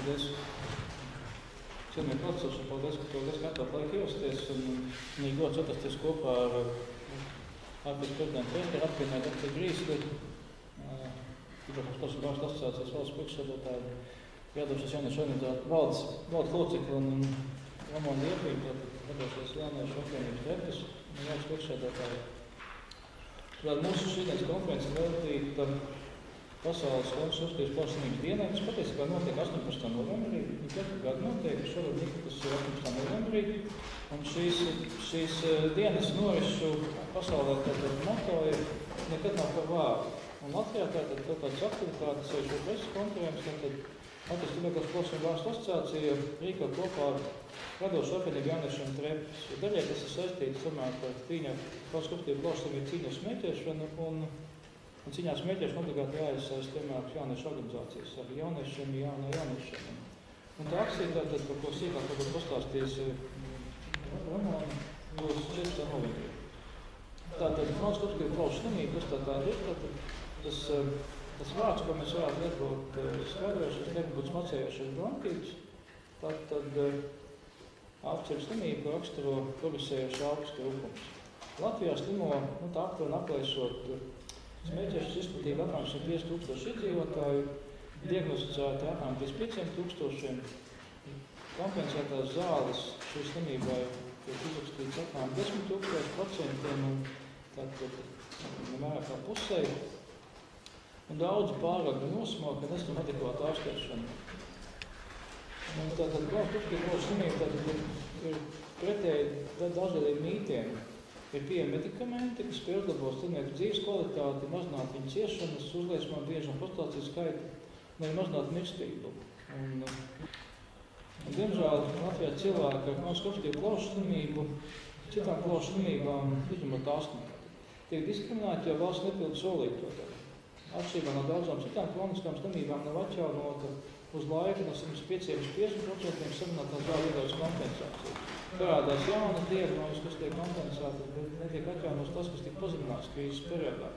Paldies. Cienījamie profesori, paldies, ka atvēlēt laiku ierasties un gods atrasties kopā ar ārpēc prezidentu Reideru, apvienot Dr. Grīsli, Ibrahimskas valsts asociācijas valsts priekšsēdētāju, Jādošas jauniešu organizācijas valdes locekli un Ramonu Liepību, Radošās jauniešu apvienības direktors un valsts priekšsēdētāju. Mūsu šīdienas konferences veltīta Pasaules Romas uzskatības plašsaziņas dienai, kas patiesībā notiek 18. novembrī, un katru gadu notiek, šogad tas ir 18. novembrī, un šīs dienas norisu pasaulē tātad moto ir nekad nav par vārdu. Un Latvijā tātad kaut kādas aktivitātes, jau šo preses konferences, tātad Latvijas Tumēklas plašsaziņas valsts asociācija rīko kopā ar Radošu apvienību jauniešiem Trepes. Daļai tas ir saistīts tomēr par cīņu, paskatīt plašsaziņu cīņu ar smēķēšanu un cīņā smēķēšanu obligāti jāiesaist tomēr jauniešu organizācijas ar jauniešiem, jauniešiem. Un tā akcija tātad, par ko sīkāk varbūt pastāstīs Ramona, būs 14. novembrī. Tātad paskatīt plašu slimību, kas tāda ir, tātad tas vārds, ko mēs varētu lietot skaidrojušies, nebūtu smacējušies bronhītis, tātad apceļu slimību raksturo progresējošs augsts rūkums. Latvijā slimo, tā aptuveni aplēsot smēķēšanas izplatība apmēram 150,000 iedzīvotāju, diagnosticēti apmēram 500,000, kompensētās zāles šī slimībai tiek izrakstīts apmēram 10,000%, un tātad nemērā kā pusē. Un daudzi pāragri nosmoka, ka nesaņem adekvātu ārstēšanu. Un tātad plašu slimība ir pretēji dažādiem mītiem. Ir pieejami medikamenti, kas spēj uzlabot slimnieku dzīves kvalitāti, mazināt viņu ciešanas, uzliesmot biežam hospitalizācijas skaitu un arī mazināt mirstību. Un diemžēl Latvijā cilvēki ar skopstīvu plašu slimību, citām plašu slimībām, izņemot astmu, tiek diskriminēti, jo valsts nepilda solīto. Atšķirībā no daudzām citām kroniskām slimībām nav atjaunota uz laiku no 105–50% samazinātās zāļu iedaļas kompensācija. Parādās jaunas diagnozes, kas tiek kompensētas, bet netiek atjaunots tas, kas tika pazemināts krīzes periodā.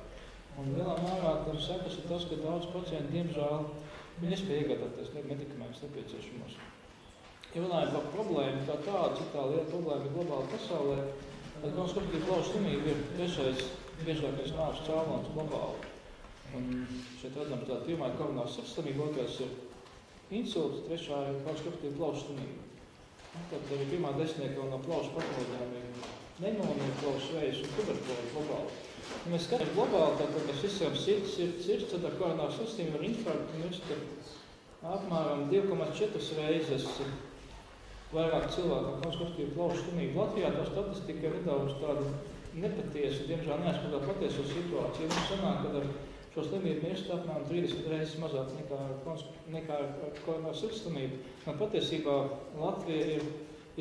Un lielā mērā tam sekas ir tas, ka daudz pacienti, diemžēl, nespēja iegādāties medikamentus nepieciešamos. Ja runājam par problēmu kā tādu, citā liela problēma ir globāla pasaulē, tad skopstīva plašu slimība ir trešais biežākais nāves cēlonis globāli. Un šeit redzams tāda pirmā ir koronārā sirdslimība, otrais ir insults, trešā ir skopstīva plašu slimība. Tad arī pirmā desmitnieka no plaušu patoloģijām ir pneimonija, plaušu vējas un tuberkuloze globāli. Ja mēs skatāmies globāli, tad mēs izsakām sirds, tad ar koronāru slimību ar infarktu mirst apmēram 2,4 reizes vairāk cilvēku ar skopstīvu plaušu slimību. Latvijā tā statistika ir nedaudz tāda nepatiesa, diemžēl neaizpildā patieso situāciju. Mums sanāk, ka ar šo slimību mirst apmēram 30 reizes mazāk nekā ar koronāru sirdslimību. Un patiesībā Latvija ir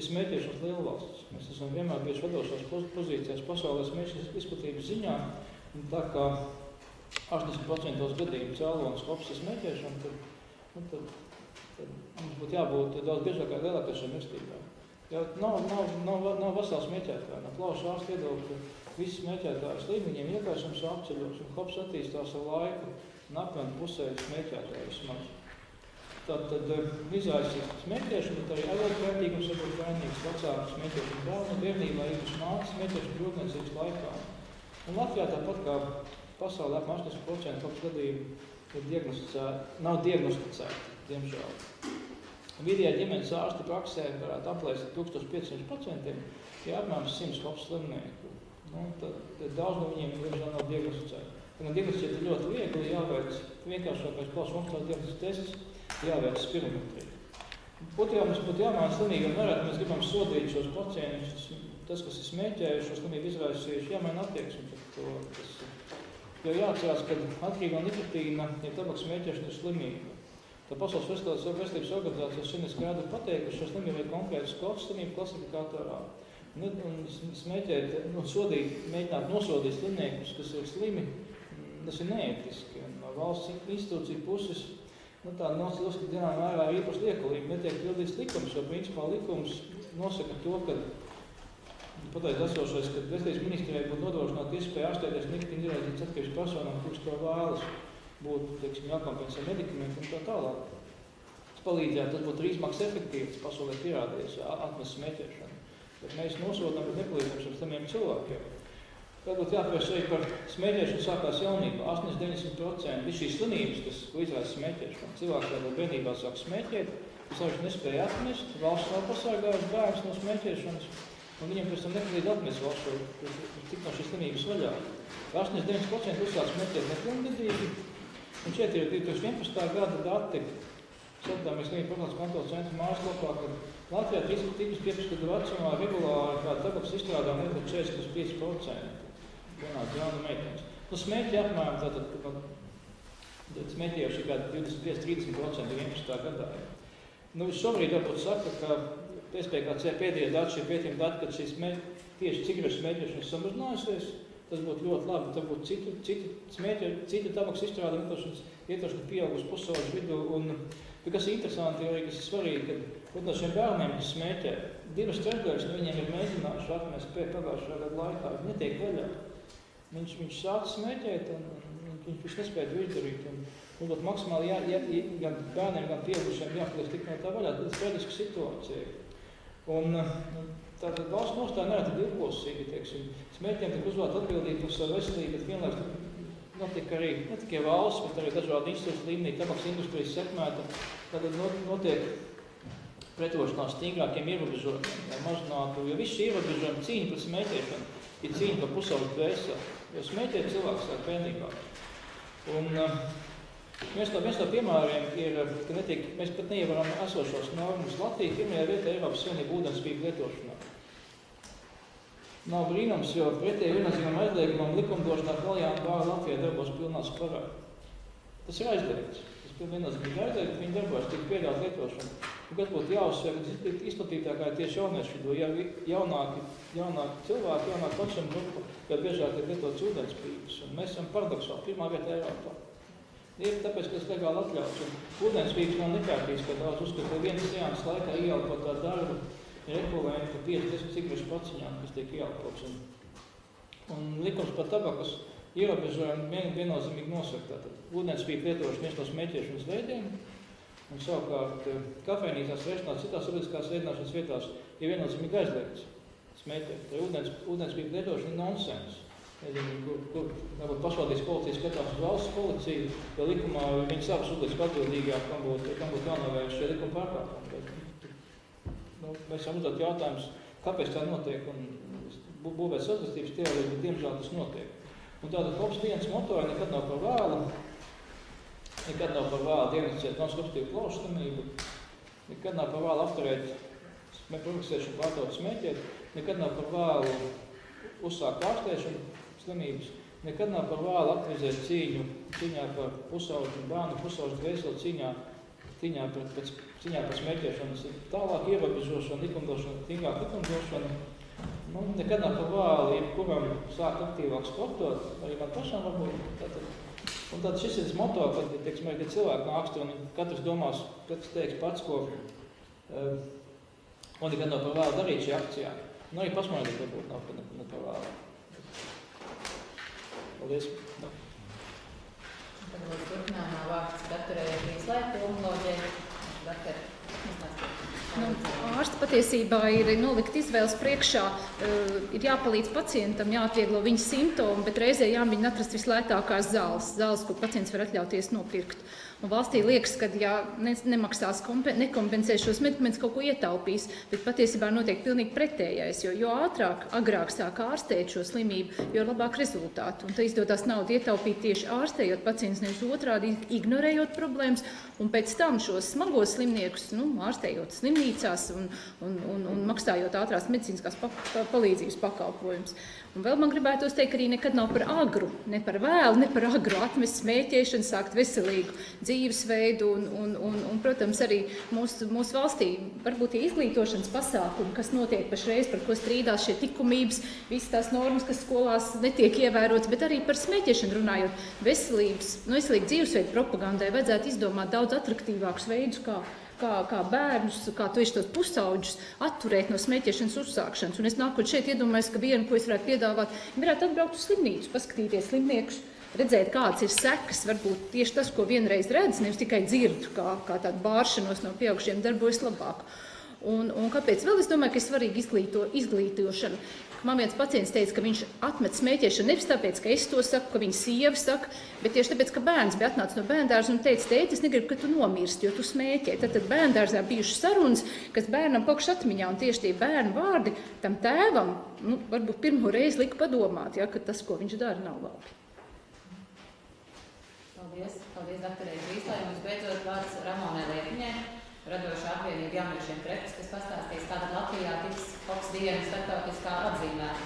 smēķēšanas lielvalsts. Mēs esam vienmēr bijuši vadošās pozīcijās pasaulē smēķēšanas izplatības ziņā. Un tā kā 80% gadījumu cēlonis kops ir smēķēšana, tad mums būtu jābūt daudz biežākai lielākai šai mirstībai. Nav vesela smēķētāja. No plaušu ārsta viedokļa visi smēķētāji slimi, viņiem iekāsums apceļos, un kops attīstās ar laiku, un apmēram pusē smēķētāji vismaz. Tātad izraisīt smēķēšanu, bet arī agrotpētīgums var būt vainīgs vecāku smēķēšanu bērnu, bērnībā īpaši mātes smēķēšanu grūtniecības laikā. Un Latvijā tāpat kā pasaulē apmēram 80% kops gadījumu nav diagnosticēti, diemžēl. Vidējā ģimenes ārsta praksē varētu aplēst 1500%, ja apmēram 100 kops slimnieku. Tad daudz no viņiem diemžēl nav diagnosticēti. Gan diagnosticēt ir ļoti viegli, jāveic vienkāršākais plašs funkcionāls diagnostikas tests, jāveic spirometrija. Mums būtu jāmāna slimība, un nereti mēs gribam sodīt šos pacientus, tas, kas ir smēķējuši, šo slimību izraisījuši, jāmaina attieksmi par to. Jo jāatcerās, ka atkarībā no nikotīna, ja tabaks smēķēšana ir slimība. Tā Pasaules veselības organizācija šodien skaidri pateikt, ka šo slimību ir konkrētas slimību klasifikatorā. Un smēķēt, mēģināt nosodīt slimniekus, kas ir slimi, tas ir neētiski. No valsts institūciju puses tā nosaka dienā mērā īpaši liekulība, netiek pildīts likums, jo principā likums nosaka to, ka pateikt esošais, ka veselības ministrijai būtu nodrošināt iespēju ārstēties nikotīna izraisītas atkarības personām, kuras to vēlas, būtu, jākompensē medikamenti un tā tālāk. palīdzētu, tas būtu izmaksas efektīvi, tas pasaulē pierādījies, atmest smēķēšanu. Bet mēs nosodām, bet nepalīdzam šiem slimiem cilvēkiem. Varbūt jāpēc arī par smēķēšanu sākās jaunībā. 80-90% viss šīs slimības, kas izraisa smēķēšanu. Cilvēki tādā bērnībā sāk smēķēt, kas arī nespēja atmest, valsts nav pasargājusi bērns no smēķēšanas, un viņiem pēc tam nepalīdz atmest valsts, tik no šīs slimības vaļā. 80-90% uzsāk smēķēt nepilngadīgi, un šeit ir 2011. gada dati, Sapratāmies slimību profilakses kontroles centra mājaslapā, ka Latvijā 3-15 gadu vecumā regulāri kā tabaks izstrādā nepilnīgi 45%. Vienāds jauna meitenes. Nu, smēķi apmēram tātad smēķējuši kādi 25-30% 11. gadā. Nu, šobrīd varbūt saka, ka PSPKC pēdējie dati, šie pētījumi dati, kad šīs tieši cigarešu smēķēšanas samazinājusies, tas būtu ļoti labi, tad būtu citu tabaks izstrādā ietošana pieaugusi pusauģu vidū. Un, kas ir interesanti, arī kas ir svarīgi, ka no šiem bērniem, kas smēķē, 2/3 no viņiem ir mēģinājuši atmest pagājušā gada laikā, viņi netiek vaļā. Viņš sāk smēķēt, un viņš nespēja to izdarīt. Un maksimāli gan bērniem, gan pieaugušiem jāpaliek tik no tā vaļā. Tas ir traģiska situācija. Un tātad valsts nostāja nereti divkosīgi, teiksim. Smēķiem tiek uzvēlēt atbildību par savu veselību, bet vienlaikus notiek arī, ne tikai valsts, bet arī dažādi institūcijas līmenī, tabaks industrijas sekmēta, tad notiek pretošanās stingrākiem ierobežojumiem, lai mazinātu, jo visi šie ierobežojumi cīņa par smēķēšanu ir cīņa par pusauģu dvēseli, jo smēķēt cilvēks sāk bērnībā. Un viens no piemēriem ir, ka mēs pat neievaram esošos normas. Latvija pirmajā vietā Eiropas Savienība ūdenspīgu lietošanā. Nav brīnums, jo pretēji viennozīmīgam aizliegumam likumdošanā klajām pāri Latvijai darbos pilnā sparā. Tas ir aizliegts. Tas ir viennozīmīgi aizliegts, viņi darbojas tik pieļaut lietošanu. Un kas būtu jāuzsver, ka izplatītākā ir tieši jauniešu vidū, ja jaunāki cilvēki, jaunāki pašiem grupu, jo biežāk ir lietots ūdenspīgus. Un mēs esam paradoksāli pirmā vietā Eiropā. Ir tāpēc, ka tas legāli atļauts. Ūdenspīgus nav nekārtīgs, ka daudz uzskata, ka vienas seanses laikā ieelpotā darbu ir ekvivalenti par 5-10 cigarešu paciņām, kas tiek ieelpots. Un likums par tabakas ierobežojumu viennozīmīgi nosaka. Ūdenspīgu lietošana viens no smēķēšanas veidiem, un savukārt kafejnīcās, restoranās, citās sabiedriskās ēdināšanas vietās ir viennozīmīgi aizliegts smēķēt. Ūdenspīgu lietošana ir nonsens. Nezinu, kur pašvaldības policija skatās uz valsts policiju, jo likumā viņi savas uzliks atbildīgāk, kam būtu jānovērš šie likuma pārkāpumi. Mēs esam uzdot jautājumus, kāpēc tā notiek, un būvēt sazvestības teoriju, bet diemžēl tas notiek. Un tātad COPS 1 moto ir nekad nav par vēlu diagnosticēt non-obstruktīvu plaušu slimību, nekad nav par vēlu apturēt profilaksēšanu, pārtraukt smēķēt, nekad nav par vēlu uzsākt ārstēšanu slimības, nekad nav par vēlu aktivizēt cīņā par pusauģu bērnu, pusauģu dvēseli, cīņā par smēķēšanas, tālāk ierobežošanu, likumdošanu, stingrāk likumdošanu. Nekad nav par vēlu, jebkuram sākt aktīvāk sportot, arī man pašām varbūt. Un tad šis ir tas moto, kad, teiksim, arī cilvēki nākst, un katrs domās, katrs teiks pats, ko un nekad nav par vēlu darīt šī akcijā. Un arī pasmaidīt varbūt nav par vēlu. Paldies. Tagad turpinājumā vārds doktorei Līslai pulmonoloģijai. Doktor, ārsti patiesībā ir nolikt izvēles priekšā, ir jāpalīdz pacientam, jāatvieglo viņa simptomi, bet reizē jāmēģina atrast vislētākās zāles, ko pacients var atļauties nopirkt. Un valstī liekas, ka ja nemaksās, nekompensēs šos medikamentus, kaut ko ietaupīs, bet patiesībā notiek pilnīgi pretējais, jo agrāk sāk ārstēt šo slimību, jo labāk rezultātu. Un tā izdodas naudu ietaupīt tieši ārstējot pacients, nevis otrādi ignorējot problēmas, un pēc tam šos smagos slimniekus, ārstējot slimnīcās un maksājot ātrās medicīniskās palīdzības pakalpojumus. Un vēl man gribētos teikt, ka arī nekad nav par agru, ne par vēlu, ne par agru atmest smēķēšanu, sākt veselīgu dzīvesveidu un protams, arī mūsu valstī varbūt tie izglītošanas pasākumi, kas notiek pašreiz, par ko strīdās šie likumības, visas tās normas, kas skolās netiek ievērotas, bet arī par smēķēšanu runājot, veselīgu dzīvesveidu propagandai vajadzētu izdomāt daudz atraktīvākus veidus, kā bērnus, kā tieši tos pusauģus atturēt no smēķēšanas uzsākšanas. Un es nākot šeit iedomājos, ka vienu, ko es varētu piedāvāt, varētu atbraukt uz slimnīcu, paskatīties slimniekus, redzēt, kādas ir sekas, varbūt tieši tas, ko vienreiz redz, nevis tikai dzirdu, kā tādu bāršanos no pieaugušiem, darbojas labāk. Un kāpēc vēl es domāju, ka ir svarīgi izglītošana. Man viens pacients teica, ka viņš atmet smēķēšanu nevis tāpēc, ka es to saku, ka viņa sieva saka, bet tieši tāpēc, ka bērns bija atnācis no bērndārza un teica, tēti, es negribu, ka tu nomirsti, jo tu smēķē. Tad bērndārzā bijušas sarunas, kas bērnam paukš atmiņā, un tieši tie bērnu vārdi tam tēvam, varbūt pirmo reizi lika padomāt, ja, ka tas, ko viņš dara, nav labi. Paldies, doktorei Grīslai. Mums beidzot vārds Ramonai Liepiņai, Radošā apvienība jauniešiem Trekas, kas pastāstīs, kāda Latvijā tiks Foks diena starptautiskā atzīmēta.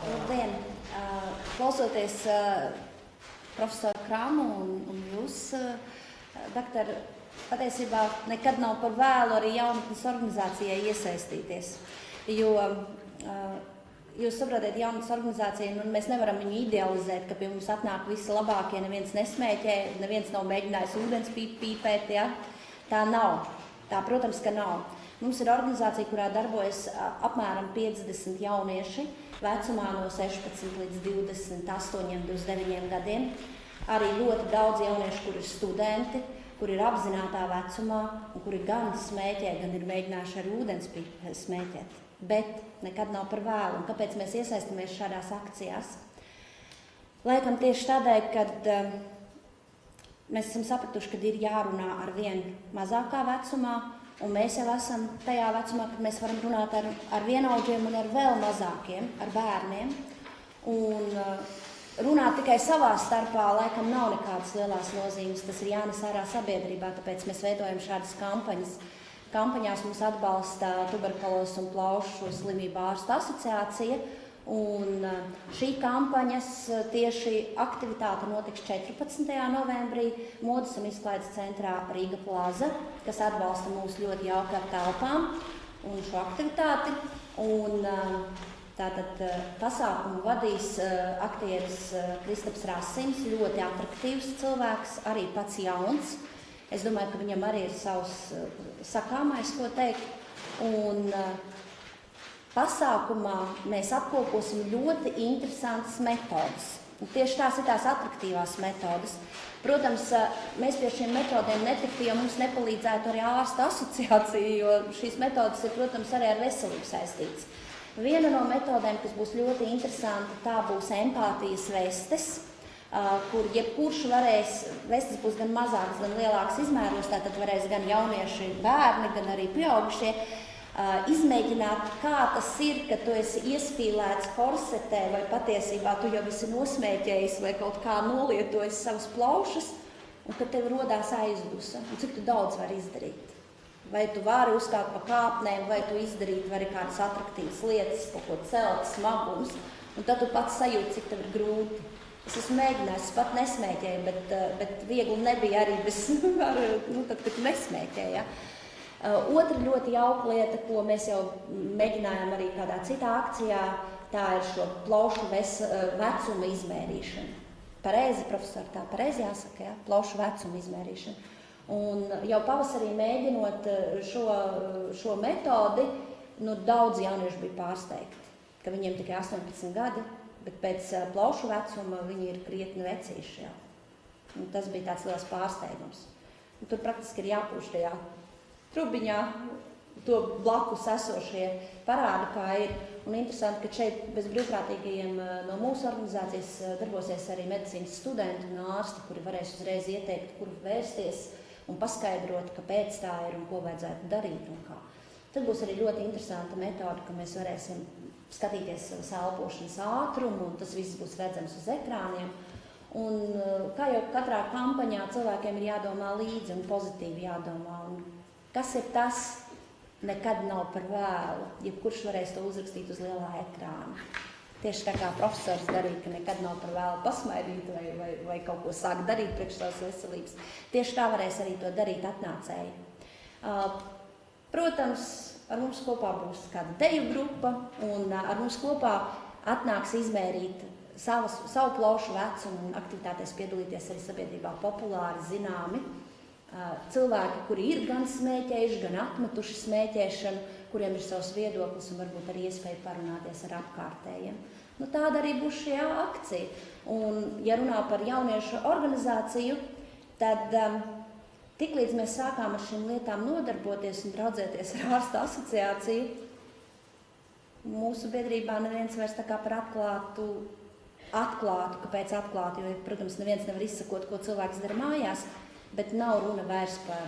Labdien! Klausoties profesoru Kramu un jūs, doktor, patiesībā nekad nav par vēlu arī jaunatnes organizācijai iesaistīties, jo jūs saprotat, jaunatnes organizācija, mēs nevaram viņu idealizēt, ka pie mums atnāk visi labākie, neviens nesmēķē, neviens nav mēģinājis ūdens pīpēt, ja? Tā nav. Tā, protams, ka nav. Mums ir organizācija, kurā darbojas apmēram 50 jaunieši vecumā no 16 līdz 28, 29 gadiem. Arī ļoti daudz jauniešu, kuri ir studenti, kuri ir apzinātā vecumā un kuri gan smēķē, gan ir mēģinājuši ar ūdens smēķēt. Bet nekad nav par vēlu. Un kāpēc mēs iesaistamies šādās akcijās? Laikam tieši tādēļ, kad mēs esam sapratuši, ka ir jārunā ar vien mazākā vecumā, un mēs jau esam tajā vecumā, kad mēs varam runāt ar vienaudžiem un ar vēl mazākiem, ar bērniem. Un runāt tikai savā starpā laikam nav nekādas lielās nozīmes, tas ir jānes ārā sabiedrībā, tāpēc mēs veidojam šādas kampaņas. Kampaņās mums atbalsta Tuberkulozes un plaušu slimību ārstu asociācija, un šī kampaņas tieši aktivitāte notiks 14. novembrī Modes un izklaides centrā Rīga Plaza, kas atbalsta mūsu ļoti jauki ar telpām un šo aktivitāti. Un tātad pasākumu vadīs aktieris Kristaps Rasims, ļoti atraktīvs cilvēks, arī pats jauns. Es domāju, ka viņam arī ir savs sakāmais, ko teikt. Un pasākumā mēs apkoposim ļoti interesantas metodas. Un tieši tās ir tās atraktīvās metodas. Protams, mēs pie šīm metodēm netiktu, ja mums nepalīdzētu arī ārsta asociācija, jo šīs metodas ir, protams, arī ar veselību saistītas. Viena no metodēm, kas būs ļoti interesanta, tā būs empātijas vestes, kur jebkurš varēs, vestes būs gan mazāks, gan lielāks izmēros, tātad varēs gan jaunieši, bērni, gan arī pieaugušie, izmēģināt, kā tas ir, ka tu esi iespīlēts korsetē vai patiesībā tu jau esi nosmēķējis vai kaut kā nolietojis savas plaušas un ka tev rodās aizdusa un cik tu daudz vari izdarīt. Vai tu vari uzkāpt pa kāpnēm, vai tu izdarīt vari kādas atraktīvas lietas, kaut ko celt, smagums, un tad tu pats sajūti, cik tev ir grūti. Es esmu mēģinājis, es pat nesmēķēju, bet viegli nebija arī bez, tad, kad tu nesmēķēji, ja? Otra ļoti jauka lieta, ko mēs jau mēģinājām arī kādā citā akcijā, tā ir šo plaušu vecuma izmērīšana. Pareizi, profesori, tā pareizi jāsaka, ja? Plaušu vecuma izmērīšana. Un jau pavasarī mēģinot šo metodi, daudz jaunieši bija pārsteigti, ka viņiem tikai 18 gadi, bet pēc plaušu vecuma viņi ir krietni vecīši. Jā. Un tas bija tāds liels pārsteigums. Un tur praktiski ir jāpūš tajā trubiņā, to blakus esošie parādi, kā ir. Un interesanti, ka šeit bez brīvprātīgajiem no mūsu organizācijas darbosies arī medicīnas studenti un ārsti, kuri varēs uzreiz ieteikt, kur vērsties un paskaidrot, kāpēc tā ir un ko vajadzētu darīt un kā. Tad būs arī ļoti interesanta metode, ka mēs varēsim skatīties savas elpošanas ātrumu, un tas viss būs redzams uz ekrāniem. Un kā jau katrā kampaņā cilvēkiem ir jādomā līdzi un pozitīvi jādomā. Un kas ir tas, nekad nav par vēlu, jebkurš varēs to uzrakstīt uz lielā ekrāna. Tieši tā kā profesors darīja, ka nekad nav par vēlu pasmaidīt vai kaut ko sākt darīt priekš savas veselības. Tieši tā varēs arī to darīt atnācēji. Protams, ar mums kopā būs kāda deju grupa, un ar mums kopā atnāks izmērīt savu plaušu vecumu un aktivitātēs piedalīties arī sabiedrībā populāri zināmi cilvēki, kuri ir gan smēķējuši, gan atmetuši smēķēšanu, kuriem ir savs viedoklis un varbūt arī iespēja parunāties ar apkārtējiem. Nu, tāda arī būs šī akcija. Un, ja runā par jauniešu organizāciju, tad tiklīdz mēs sākām ar šīm lietām nodarboties un draudzēties ar ārstu asociāciju, mūsu biedrībā neviens vairs tā kā par atklātu, kāpēc atklātu, jo, protams, neviens nevar izsakot, ko cilvēks dara mājās, bet nav runa vairs par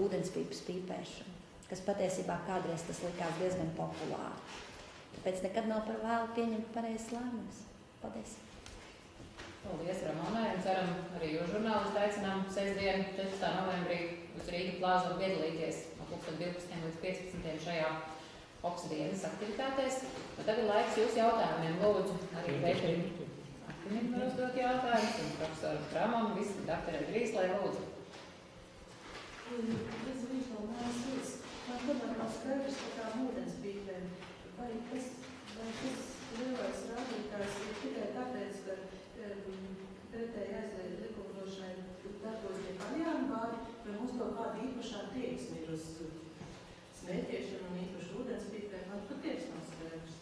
ūdenspīpas pīpēšanu, kas patiesībā kādreiz tas likās diezgan populāri. Tāpēc nekad nav par vēlu pieņemt pareizes lēmumus. Paldies! Paldies, Ramonai, un ceram arī jūs žurnālisti aicinām sestdien, 14. novembrī uz Rīga plāzu piedalīties no 12. līdz 15. šajā Oks dienas aktivitātēs. Bet tagad laiks jūsu jautājumiem. Lūdzu, arī Pēterim Aktinim var uzdot jautājumus, un profesoru Ramonu, visi doktorē Grīslai, lūdzu. Es viņš vēl mācīs, man tomēr nav skaidrs par tām ūdenspīpēm. Vai tas lielais rādītājs ir tikai tāpēc, ka pretēji aizliedz likumdošanai darbojas tie kaljāni bāri, vai mums to kāda īpašā tieksme ir uz smēķēšanu un īpaši ūdenspīpēm, man patiesi nav skaidrs.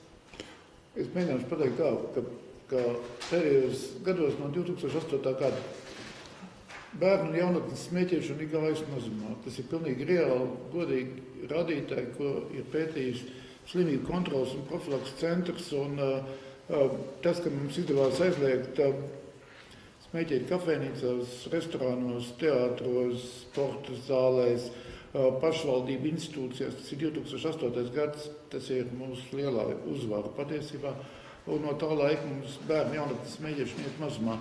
Es mēģināšu pateikt tā, ka pēdējos gados no 2008. gada bērnu un jaunatnes smēķēšana ir gājusi mazumā. Tas ir pilnīgi reāli, godīgi rādītāji, ko ir pētījis Slimību kontrolas un profilaks centrs. Un, tas, ka mums izdevās aizliegt smēķēt kafejnīcās, restorānos, teātros, sporta zālēs, pašvaldību institūcijās, tas ir 2008. gads, tas ir mūsu lielā uzvara patiesībā. Un no tā laika mums bērnu jaunatnes smēķēšana iet mazumā.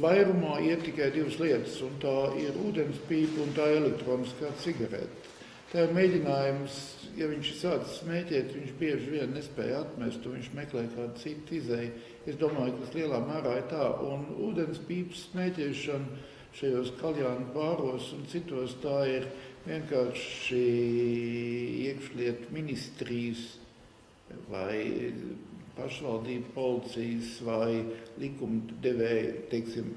Vairumā iet tikai divas lietas, un tā ir ūdenspīpa un tā elektroniskā cigarete. Tā ir mēģinājums, ja viņš ir sācis smēķēt, viņš bieži vien nespēja atmest, un viņš meklē kādu citu izēju. Es domāju, ka tas lielā mērā ir tā, un ūdenspīpas smēķēšana šajos kaljānu bāros un citos tā ir vienkārši iekšlietu ministrijas vai pašvaldību policijas vai likumdevēja, teiksim,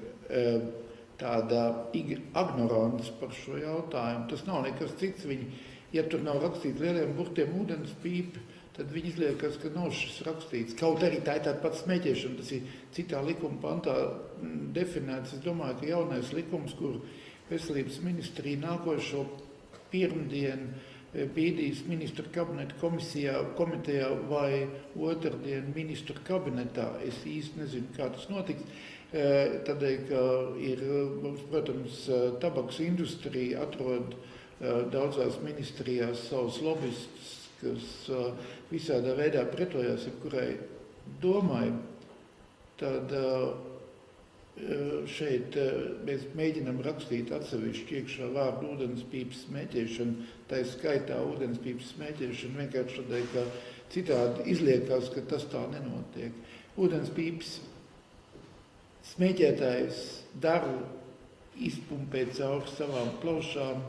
tāda ignorants par šo jautājumu. Tas nav nekas cits. Viņi, ja tur nav rakstīts lieliem burtiem ūdenspīpa, tad viņi izliekas, ka nav šis rakstīts. Kaut arī tā ir tāda pats smēķēšana, tas ir citā likuma pantā definēts. Es domāju, ka jaunais likums, kur veselības ministrija nākošo pirmdienu bīdīs ministru kabineta komitejā vai otrdien ministru kabinetā. Es īsti nezinu, kā tas notiks. Tādēļ, ka ir, protams, tabaks industrija atrod daudzās ministrijās savus lobistus, kas visādā veidā pretojās jebkurai domai. Tad šeit mēs mēģinam rakstīt atsevišķi iekšā vārdu ūdenspīpas smēķēšana, tā ir skaitā ūdenspīpas smēķēšana, vienkārši tādēļ, ka citādi izliekās, ka tas tā nenotiek. Ūdenspīpas smēķētājs daru izpumpē cauri savām plaušām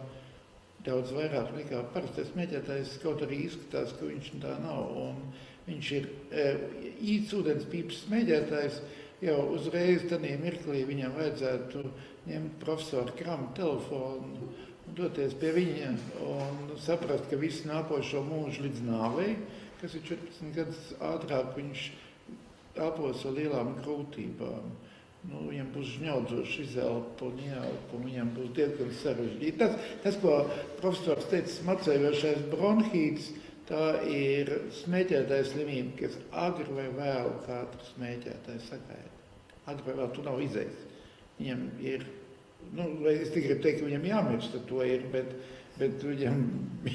daudz vairāk nekā parastais smēķētājs, kaut arī izskatās, ka viņš tā nav. Un viņš ir īsts ūdenspīpas smēķētājs, jau uzreiz tādā mirklī viņam vajadzētu ņemt profesoru Kramu telefonu, doties pie viņa un saprast, ka visu nākošo mūžu līdz nāvei, kas ir 14 gadus ātrāk, viņš elpos ar lielām grūtībām. Viņam būs žņaudzoši izelpa un jāelpa, un viņam būs diezgan sarežģīti. Tas, ko profesors teica, smacējošais bronhīts, tā ir smēķētāja slimība, kas agri vai vēl katru smēķētāju sagaida. Agri vai vēl, tu nav izējis. Viņam ir, es tikai gribu teikt, ka viņam jāmirst, tad to ir, bet viņam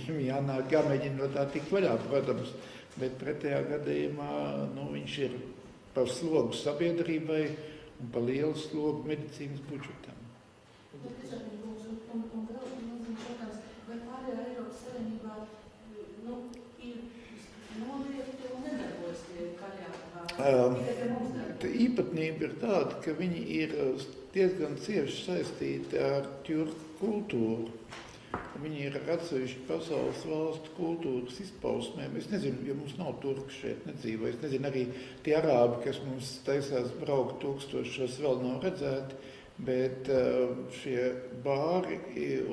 jāmēģina no tā tikt vaļā, protams. Bet pretējā gadījumā viņš ir par slogu sabiedrībai un par lielu slogu medicīnas budžetam. Bet es arī lūdzu, un vēl mazliet jautājums, vai pārējā Eiropas Savienībā ir noliegti un nedarbojas tie kaļāni? Īpatnība ir tāda, ka viņi ir diezgan cieši saistīti ar tjurku kultūru. Viņi ir atsevišķi pasaules valstu kultūras izpausmēm. Es nezinu, jo mums nav turku šeit nedzīvo. Es nezinu, arī tie arābi, kas mums taisās braukt tūkstošos, vēl nav redzēti, bet šie bāri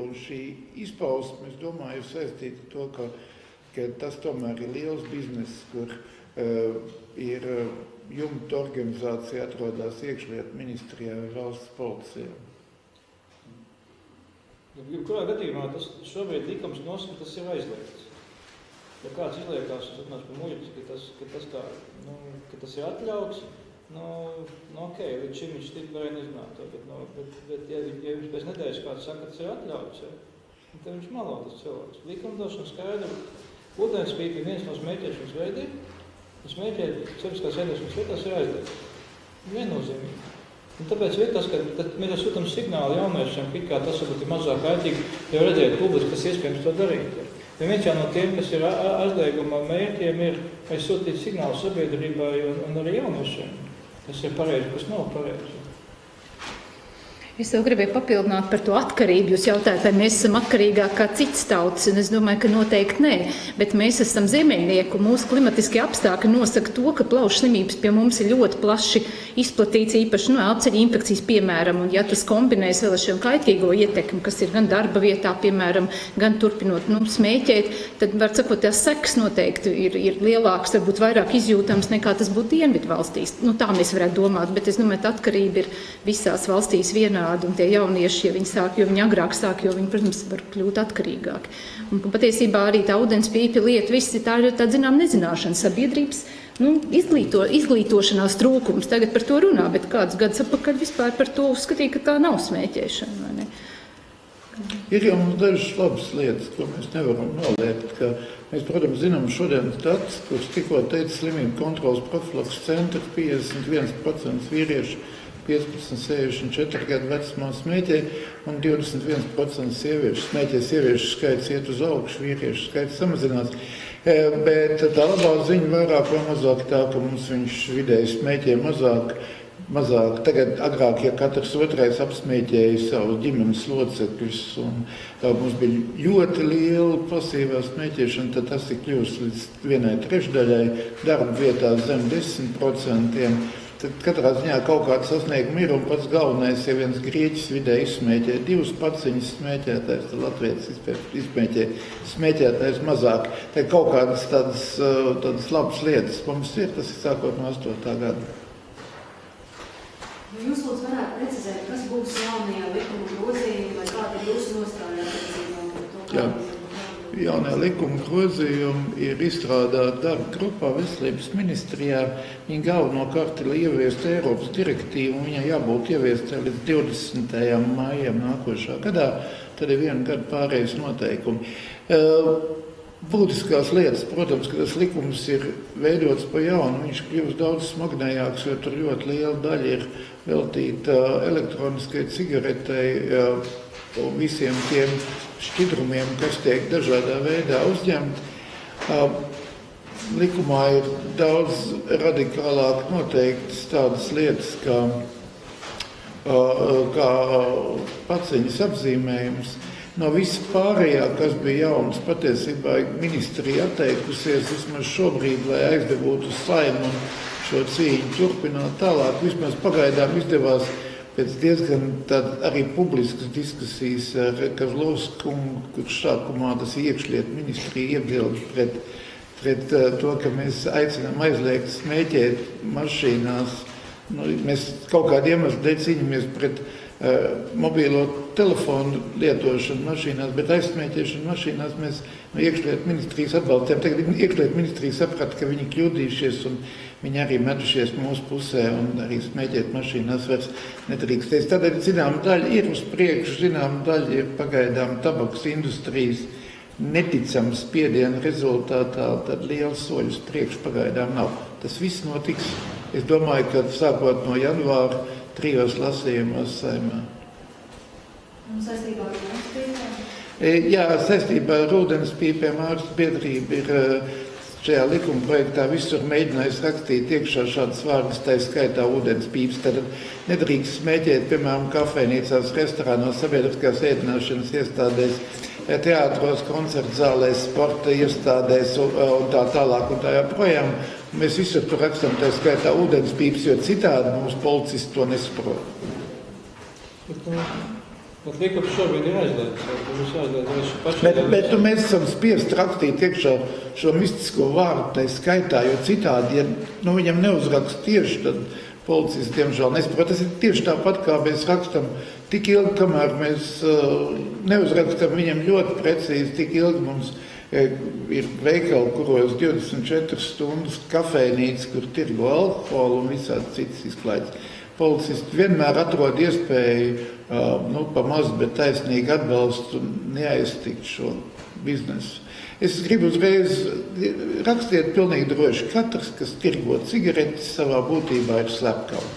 un šī izpausme, es domāju, ir saistīti ar to, ka ka tas tomēr ir liels bizness, kur ir jumta organizācija atrodas iekšlietu ministrijā vai valsts policijā. Kurā gadījumā tas šobrīd likums nosaka, tas ir aizliegts. Ja kāds izliekās, es runāšu par muļķi, ka tas ir atļauts, ok, līdz šim viņš tik varēja nezināt to, bet ja jums pēc nedēļas kāds saka, ka tas ir atļauts, tad viņš malo tas cilvēks. Likumdošana skaidra, ūdenspīpi viens no smēķēšanas veidiem, un smēķēt sabiedriskās ēdēšanas vietās ir aizliegts. Viennozīmīgi. Un tāpēc ir tas, ka mēs sūtam signālu jauniešiem, ka tas varbūt ir mazāk kaitīgi, jo redzēt publiski, kas iespējams to darīt. Ja viens jau no tiem, kas ir aizlieguma mērķiem, ir sūtīt signālu sabiedrībai un arī jauniešiem, kas ir pareizi, kas nav pareizi. Es vēl gribēju papildināt par to atkarību. Jūs jautājat, vai mēs esam atkarīgāki kā citas tautas, un es domāju, ka noteikti nē. Bet mēs esam ziemeļnieki, un mūsu klimatiskie apstākļi nosaka to, ka plaušu slimības pie mums ir ļoti plaši izplatīts, īpaši elpceļa infekcijas, piemēram. Un ja tas kombinēs vēl ar šiem kaitīgo ietekmi, kas ir gan darba vietā, piemēram, gan turpinot smēķēt, tad, var sakot, tās sekas noteikti ir lielākas, varbūt vairāk izjūtams nekā tas būtu dienvidu valstīs. Tā mēs varētu domāt, bet es domāju, ka atkarība ir visās valstīs vienā. Un tie jaunieši, ja viņi sāk, jo viņi agrāk sāk, jo viņi, protams, var kļūt atkarīgāki. Un patiesībā arī tā ūdenspīpja lieta, viss ir tā zinām nezināšana sabiedrības, izglītošanās trūkums. Tagad par to runā, bet kāds gads atpakaļ vispār par to uzskatīja, ka tā nav smēķēšana, vai ne? Ir jau mums dažas labas lietas, ko mēs nevaram noliegt, ka mēs, protams, zinām šodien stats, kurš tikko teica slimību kontrolas profilaks centra 51% vīrieši 15-64 gadu vecumā smēķē un 21% sieviešu smēķē. Sieviešu skaits iet uz augšu, vīriešu skaits samazinās. Bet tā labā ziņa vairāk vai mazāk tā, ka mums viņš vidēji smēķē mazāk. Tagad agrāk, ja katrs otrais apsmēķēja savu ģimenes locekļus un tā mums bija ļoti liela pasīvā smēķēšana, tad tas ir kļūst līdz 1/3, darba vietā zem 10%. Tad katrā ziņā kaut kāda sasnieguma ir, un pats galvenais, ja viens grieķis vidē izsmēķē 2 paciņas smēķētājs, tad Latvijas izsmēķē smēķētājs mazāk. Tad kaut kādas tādas labas lietas mums ir, tas ir sākot no 8. gada. Jūs lūdzu varētu precizēt, kas būs jaunajā likuma grozījumā, vai kāda ir jūsu nostāja attiecībā par to? Jā. Jaunie likuma grozījumi ir izstrādāti darba grupā Veselības ministrijā. Viņa galvenokārt ir ieviest Eiropas direktīvu, un viņai jābūt ieviestē līdz 20. maijam nākošā gadā. Tad ir 1 gada pārējais noteikumi. Būtiskās lietas, protams, ka tas likums ir veidots pa jaunu, viņš kļūst daudz smagnējāks, jo tur ļoti liela daļa ir veltīta elektroniskai cigaretei un visiem tiem šķidrumiem, kas tiek dažādā veidā uzņemti. Likumā ir daudz radikālāk noteiktas tādas lietas, kā paciņas apzīmējums. No viss pārējā, kas bija jauns, patiesībā ministrija atteikusies vismaz šobrīd, lai aizdevūtu Saimu un šo cīņu turpināt tālāk. Vismaz pagaidām izdevās pēc diezgan arī publiskas diskusijas ar Kazlovskungu, kurš sākumā tas iekšlietu ministrija iebilda pret to, ka mēs aicinām aizliegt smēķēt mašīnās. Mēs kaut kādu iemeslu dēļ cīņamies pret mobīlo telefonu lietošanu mašīnās, bet aizsmēķēšanu mašīnās mēs no iekšlietu ministrijas atbalstījām. Tagad iekšlietu ministrija saprata, ka viņi kļūdījušies un viņi arī metušies mūsu pusē un arī smēķēt mašīnās vairs nedrīkstēs. Tādēļ zinām daļa ir uz priekšu, zinām daļa ir pagaidām tabakas industrijas neticams spiediena rezultātā, tad liels soļus priekšu pagaidām nav. Tas viss notiks, es domāju, ka sākot no janvāra 3 lasījumos Saeimā. Un saistībā ar ūdenspīpēm? Jā, saistībā ar ūdenspīpēm ārstu biedrība ir šajā likuma projektā visur mēģinājis rakstīt iekšā šādas vārdas, tā skaitā ūdenspīps. Tad nedrīkst smēķēt, piemēram, kafejnīcās, restorānos, sabiedriskās ēdināšanas iestādēs, teātros, koncertzālēs, sporta iestādēs un tā tālāk un tā joprojām. Mēs visur tur rakstam, tā skaitā ūdenspīps, jo citādi mums policisti to nesaprot. Bet likums šobrīd ir aizliegts. Mums jāizliedz Bet mēs esam spiest rakstīt iekšā šo mistisko vārdu, tai skaitā, jo citādi, ja viņam neuzrakst tieši, tad policists, diemžēl, nesaprot. Tas ir tieši tāpat, kā mēs rakstam tik ilgi, kamēr mēs neuzrakstam viņam ļoti precīzi, tik ilgi mums ir veikali, kuros 24 stundas kafejnīca, kur tirgo alkoholu un visādi citas izklaides. Policisti vienmēr atrod iespēju pa maz, bet taisnīgi atbalstu un neaiztikt šo biznesu. Es gribu uzreiz rakstiet pilnīgi droši. Katrs, kas tirgo cigaretes, savā būtībā ir slepkava.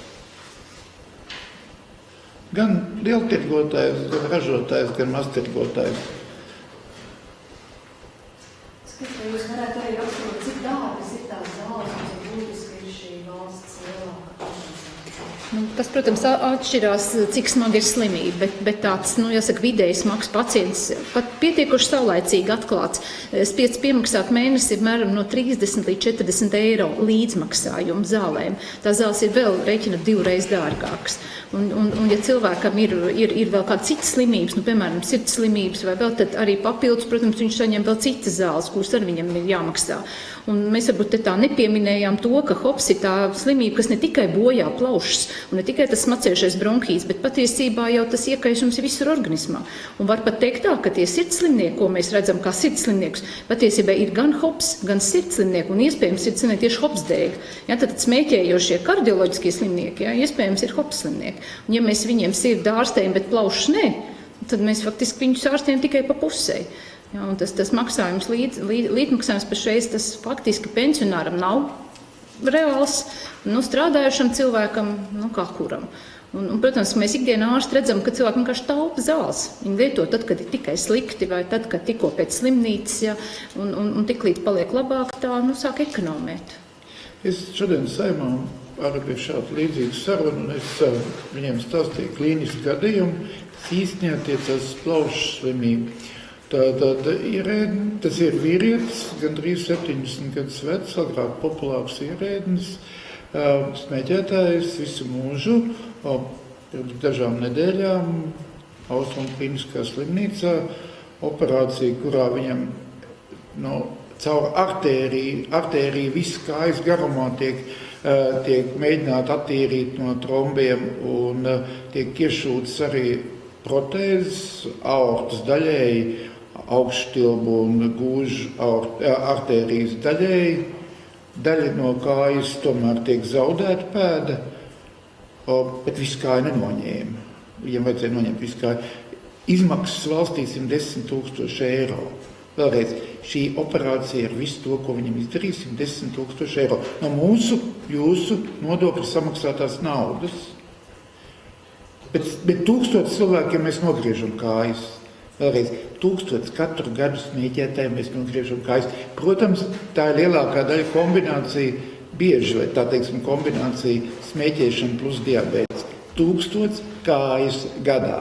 Gan lieltirgotājs, gan ražotājs, gan maztirgotājs. Vai jūs varētu arī raksturot, cik dārgas ir tās zāles un cik būtiski ir šī valsts lielākā kompensācija? Tas, protams, atšķirās, cik smagi ir slimība, bet tāds, jāsaka, vidēji smags pacients, pat pietiekuši saulaicīgi atklāts, spiests piemaksāt mēnesi apmēram no 30 līdz 40 eiro līdzmaksājumu zālēm. Tās zāles ir vēl rēķina 2 reizes dārgākas. Un ja cilvēkam ir vēl kāda citas slimības, piemēram, sirds slimības vai vēl, tad arī papildus, protams, viņš saņem vēl citas zāles, kuras arī viņam ir jāmaksā. Un mēs varbūt tā nepieminējām to, ka hops ir tā slimība, kas ne tikai bojā plaušas, un ne tikai tas smacējušais bronhīts, bet patiesībā jau tas iekaisums ir visur organismā. Un var pat teikt tā, ka tie sirdslimnieki, ko mēs redzam kā sirdslimniekus, patiesībā ir gan hops, gan sirdslimnieki, un iespējams sirdslimnieki tieši hops dēļ. Ja, tad smēķējošie kardioloģiskie slimnieki, ja, iespējams ir hops slimnieki. Un ja mēs viņiem sirdi ārstējam, bet plaušas nē, tad mēs faktiski viņus ārstējam tikai pa pusei. Ja, un tas maksājums, līdzmaksājums pašreiz, tas faktiski pensionāram nav reāls, strādājušam cilvēkam, kā kuram. Un, protams, mēs ikdienā ārsti redzam, ka cilvēki vienkārši taupa zāles. Viņi lieto tad, kad ir tikai slikti, vai tad, kad tikko pēc slimnīcas, ja, un tiklīdz paliek labāk, tā sāk ekonomēt. Es šodien Saimā arī bija šāda līdzīga saruna, un es viņiem stāstīju klīnisku gadījumu, kas īstenībā attiecās uz plaušu slimību. Tātad tas ir vīrietis, gandrīz 70 gadus vecs, agrāk populārs ierēdnis, smēķētājs visu mūžu, pirms dažām nedēļām Austrumu klīniskā slimnīcā, operācija, kurā viņam caur artēriju viss kājas garumā tiek mēģināt attīrīt no trombiem un tiek iešūtas arī protēzes, aortas daļēji, augšstilbu un gūžu artērijas daļēji. Daļa no kājas tomēr tiek zaudēta pēda, bet visu kāju nenoņēma. Viņam vajadzēja noņemt visu kāju. Izmaksas valstī 110 000 eiro. Vēlreiz, šī operācija ar visu to, ko viņam izdarīja, 110 000 eiro. No jūsu nodokļu samaksātās naudas. Bet 1000 cilvēkiem mēs nogriežam kājas. Vēlreiz, 1000 katru gadu smēķētājiem mēs nogriežam kājas. Protams, tā ir lielākā daļa kombinācija, bieži, vai tā teiksim, kombinācija smēķēšana plus diabēts. 1000 kājas gadā.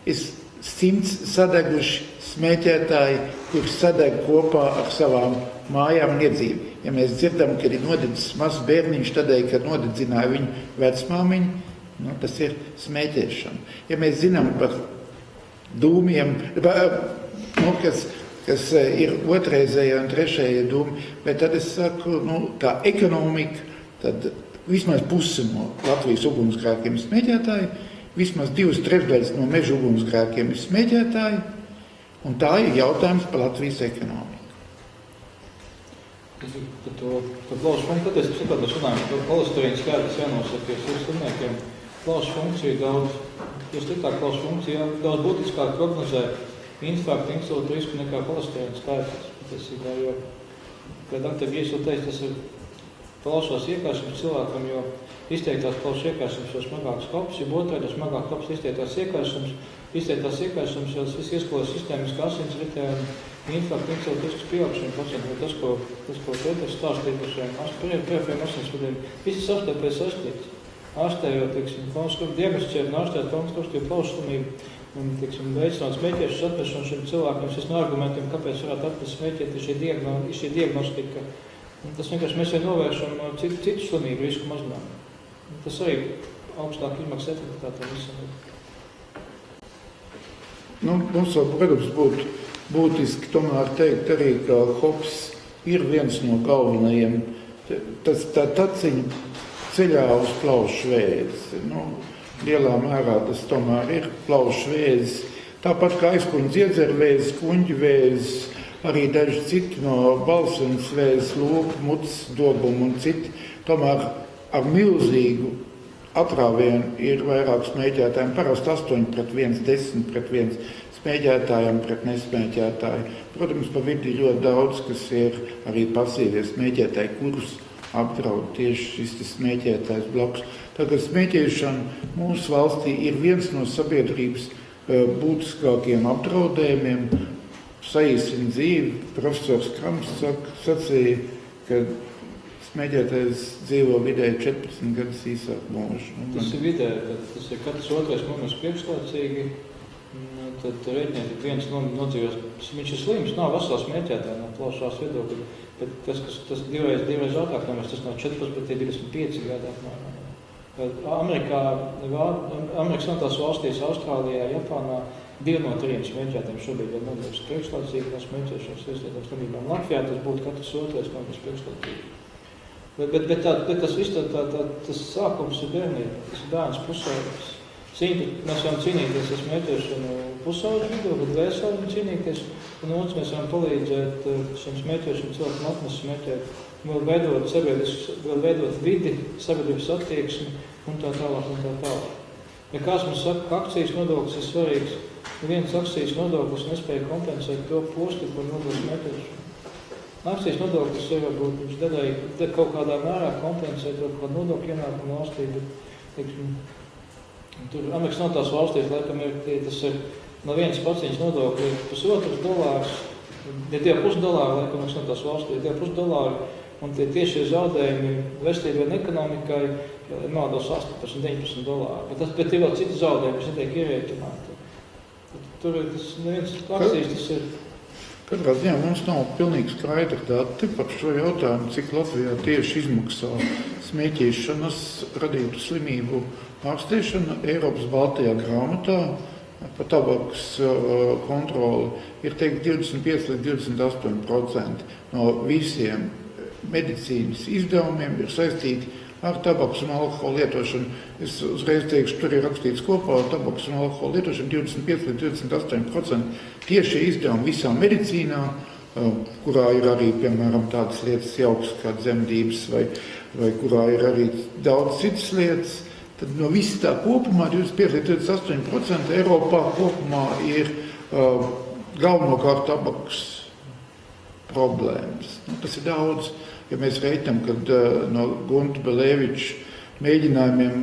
100 sadeguši smēķētāji, kuri sadeg kopā ar savām mājām un iedzīvi. Ja mēs dzirdam, ka ir nodedzis mazs bērniņš tādēļ, ka nodedzināja viņu vecmāmiņu, tas ir smēķēšana. Ja mēs zinām par dūmiem, kas ir otrreizējie un trešējie dūmi, bet tad es saku, tā ekonomika, tad vismaz pusi no Latvijas ugunsgrēkiem ir smēķētāji, vismaz 2/3 no meža ugunsgrēkiem ir smēķētāji, un tā ir jautājums par Latvijas ekonomiku. Par plaušu funkciju, patiesībā sakot, mēs runājam par holesterīnu skaidrs jānosaka, jo slimniekiem plaušu funkciju daudz, jo sliktāk plaušu funkcija daudz būtiskāk prognozē infarktu, insultu risku nekā holesterīna skaidrs. Patiesībā, jo, kā doktori Giesel teica, tas ir plaušos iekārsums cilvēkam, jo izteiktās plaušu iekārsums jau smagāks kops, jo otrādi jau smagāk kops izteiktās iekārsums, jo tas viss ieskolojas sistēmiski asinsritē un infarktu, insultu risks pieaugšana pacientam. Tas, ko Pēters stāstīja par šiem perifēriem asinsvadiem, visi savstarpēji saistīts. Ārstējot, diagnosticēt un ārstējot kronisku plaušu slimību un, veicināt smēķēšanas atmešanu šiem cilvēkiem, viens no argumentiem, kāpēc varētu atmest smēķēt, ir šī diagnostika. Un tas vienkārši mēs jau novēršam citu slimību risku mazinājumu. Tas arī augstāk izmaksas efektivitātē visam. Mums vēl, protams, būtu būtiski tomēr teikt arī, ka hops ir viens no galvenajiem. Tā taciņa ceļā uz plaušu vēzi. Lielā mērā tas tomēr ir plaušu vēzis. Tāpat kā aizkuņu dziedzeru vēzis, kuņģu vēzis, arī daži citi no balsenes vēzis, lūku, mutes, dobumu un citi. Tomēr ar milzīgu atrāvienu ir vairāk smēķētājiem, parasti 8-1, 10-1 smēķētājiem pret nesmēķētāju. Protams, pa vidu ir ļoti daudz, kas ir arī pasīvie smēķētāji, kurus apdraud tieši šis smēķētājs bloks. Tagad smēķēšana mūsu valstī ir viens no sabiedrības būtiskākiem apdraudējumiem. Saīsina dzīvi. Profesors Krams sacīja, ka smēķētājs dzīvo vidēji 14 gadus īsāk mūžu. Tas ir vidēji, tas ir katrs otrais mums priekšlaicīgi. Tad rēķiniet, ka viens nodzīvos, viņš ir slims, nav vesels smēķētāji no plašās viedokļa, bet tas divreiz ātrāk nomēs, tas nav 14, bet 25 gadu apmēram. Amerikas Savienotās valstīs, Austrālijā, Japānā 2 no 3 smēķētājiem šobrīd ir nodzīvos priekšlaicīgi no smēķēšanas ieslietām slimībām. Latvijā tas būtu katrs otrais nodzīvos priekšlaicīgi. Bet tas viss tas sākums ir bērnība, tas ir bērns pusauģis. Mēs varam cīnīties ar smēķēšanu pusauģu vidū, bet vēsā varam cīnīties, un otrs mēs varam palīdzēt šiem smēķēšanu cilvēkam atnes smēķēt, vēl veidot vidi, sabiedrības attieksmi un tā tālāk. Ja kāds mums saka, ka akcijas nodoklis ir svarīgs, viens akcijas nodoklis nespēja kompensēt to postu, ko nodoklis smēķēšanu. Akcijas nodoklis ir varbūt viņš daļai kaut kādā mērā kompensēt kaut kādu nodokļu ienākumu valstī, bet tur Amerikas Savienotās valstīs laikam tas ir no vienas paciņas nodokļa $1,5, ja $2,5 laikam Amerikas Savienotās valstīs, $2,5, un tie tiešie zaudējumi veselībai un ekonomikai maldos $18-19. Bet ir vēl citi zaudējumi, kas netiek ierēķināti. Tur ir tas neviens akcijas, tas ir. Katrā ziņā mums nav pilnīgi skaidra dati par šo jautājumu, cik Latvijā tieši izmaksā smēķēšanas radītu slimību ārstēšana. Eiropas Baltajā grāmatā par tabakas kontroli ir teikt 25-28% no visiem medicīnas izdevumiem ir saistīti ar tabakas un alkohola lietošanu. Es uzreiz teikšu, tur ir rakstīts kopā ar tabakas un alkohola lietošanu 25-28% tieši izdevumi visā medicīnā, kurā ir arī, piemēram, tādas lietas jauks kā dzemdības vai kurā ir arī daudz citas lietas. Tad no visa tā kopumā 25-28% Eiropā kopumā ir galvenokārt tabakas problēmas. Tas ir daudz. Ja mēs reiķinām, kad no Gunta Belēviča mēģinājumiem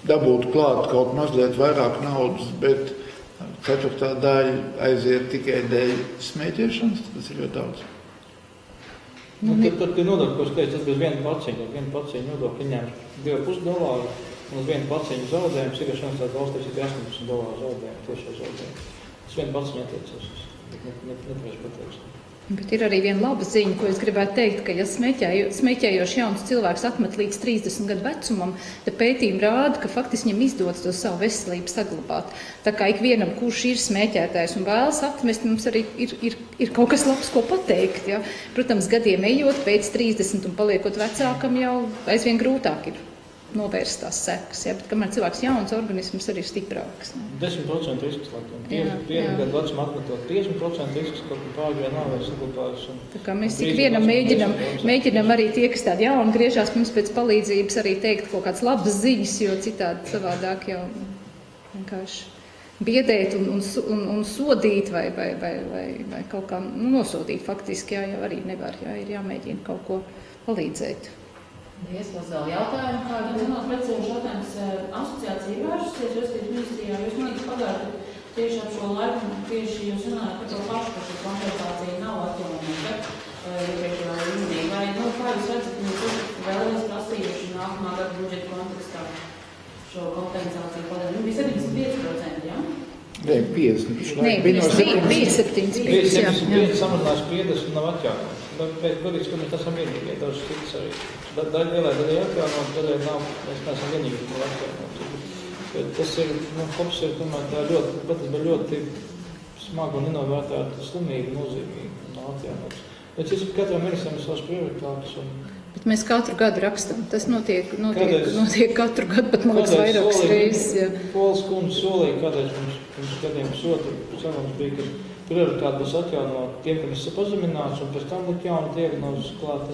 dabūt klāt kaut mazliet vairāk naudas, bet 4. daļa aiziet tikai dēļ smēķēšanas, tas ir ļoti daudz. Tad ir nodokļi, ko es teicu, tas bez viena paciņa nodokļi ņem $2,5, un uz vienu paciņu zaudējumu sigarešanas tādā valstīs ir $18 zaudējumu, tiešā zaudējumu. Tas viena paciņa attiecas, nepriešu pateiks. Bet ir arī viena laba ziņa, ko es gribētu teikt, ka ja smēķējoši jauns cilvēks atmet līdz 30 gadu vecumam, tad pētījumi rāda, ka faktiski viņam izdodas to savu veselību saglabāt. Tā kā ikvienam, kurš ir smēķētājs un vēlas atmest, mums arī ir kaut kas labs, ko pateikt. Ja? Protams, gadiem ejot pēc 30 un paliekot vecākam jau aizvien grūtāk ir novērst tās sekas, ja? Bet kamēr cilvēks jauns, organisms arī ir stiprāks. Ne? 10% risks, laikam. 5 gadu vecumā atmetot 50% risks, kaut kā pārējā nav vairs saglabājas. Tā kā mēs ikvienam mēģinam arī tie, kas tādi jauni griežās mums pēc palīdzības, arī teikt kaut kādas labas ziņas, jo citādi savādāk jau vienkārši biedēt un sodīt vai kaut kā nosodīt faktiski, jā, jau arī nevar, jā, ir jāmēģina kaut ko palīdzēt. Ieslas vēl jautājumu kādu? Zināt, precīzi jautājums asociācija vēršusies, respektīvi ministrijā, jūs man pagājuši tieši ap šo laiku, tieši jūs runājat par to pašu, ka šī kompensācija nav atjaunota iepriekšējā līmenī. Vai, kā jūs redzat, jūs vēlamies prasījuši nākamā gada budžeta kontekstā šo kompensāciju palielināt? Bija 75%, jā? Nē, 50. Bija 75, jā. 75 samazinās 50 un nav atjaunot. Bet, godīgs, ka mēs esam vienīgie, dažas citas arī. Lielai daļai atjaunot, daļai nav, mēs neesam vienīgi, ko atjaunot. Tas ir, hops ir tomēr tā ļoti smagu un nenovērtētu slimību nozīmīgi un atjaunots. Bet es katram medicīnam savas prioritātes. Bet mēs katru gadu rakstam. Tas notiek katru gadu, pat man liekas Kādreiz vairākas reizes. Jā. Pols kundze solīja, kādreiz pirms gadiem sarunas bija, ka prioritāte būs atjaunot tiem, kam ir pazemināts, un pēc tam likt jaunu diagnozes klāt.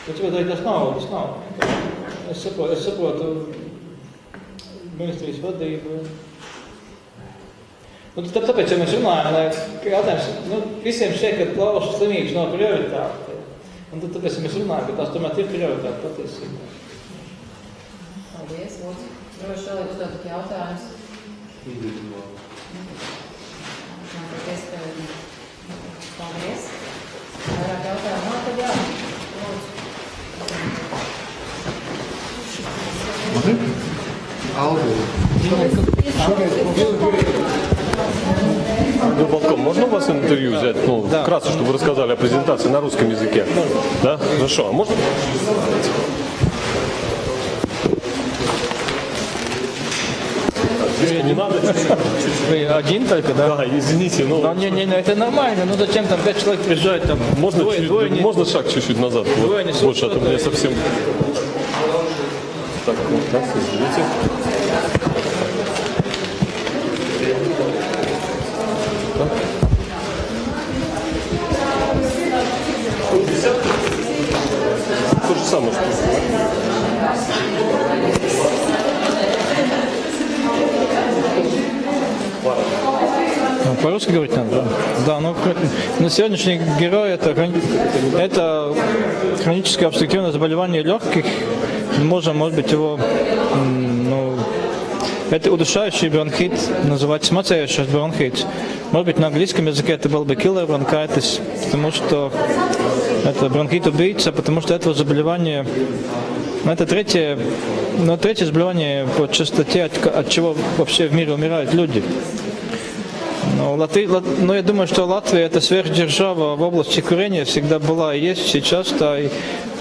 Bet tas nav. Es saprotu ministrijas vadību. Tāpēc, ja mēs runājam, ka jautājums, visiem šeit, ka plaušu slimības nav prioritāte. Un tāpēc, ja mēs runājam, ka tās tomēr ir prioritāte patiesībā. Paldies, lūdzu. Droši vēl ir uzdot jautājumus. Paldies. Vairāk jautājumu nav, tad jā. Полком, можно у вас интервью взять? Вкратце, чтобы вы рассказали о презентации на русском языке. Да? Хорошо. А можно? Не надо. Вы один только, да? Да, извините. Не, это нормально. Ну зачем там 5 человек приезжают? Там можно шаг чуть-чуть назад? Больше, а то мне совсем... Так, извините. То же самое, что... По-русски говорить надо? Да, сегодняшний герой это хроническое обструктивное заболевание легких. Может быть его, это удушающий бронхит, называется мацающий бронхит. Может быть на английском языке это был бы killer bronchitis, потому что это бронхит-убийца, потому что этого заболевания, это третье заболевание по частоте, от чего вообще в мире умирают люди. Но я думаю, что Латвия это сверхдержава в области курения всегда была и есть сейчас,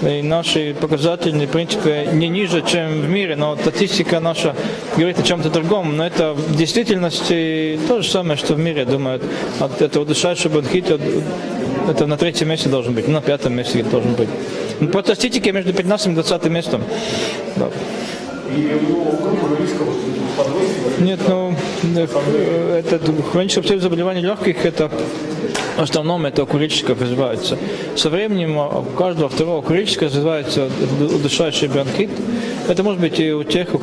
и наши показатели, в принципе, не ниже, чем в мире, но статистика наша говорит о чем-то другом. Но это в действительности то же самое, что в мире, я думаю. Это удушающий бронхит, это на 3-м месте должен быть, на 5-м месте должен быть. По статистике между 15-м и 20-м местом. Да. Нет, это хроническое обструктивное заболевание легких, это в основном это у курильщиков развивается. Со временем у каждого второго курильщика развивается удушающий бронхит. Это может быть и у тех,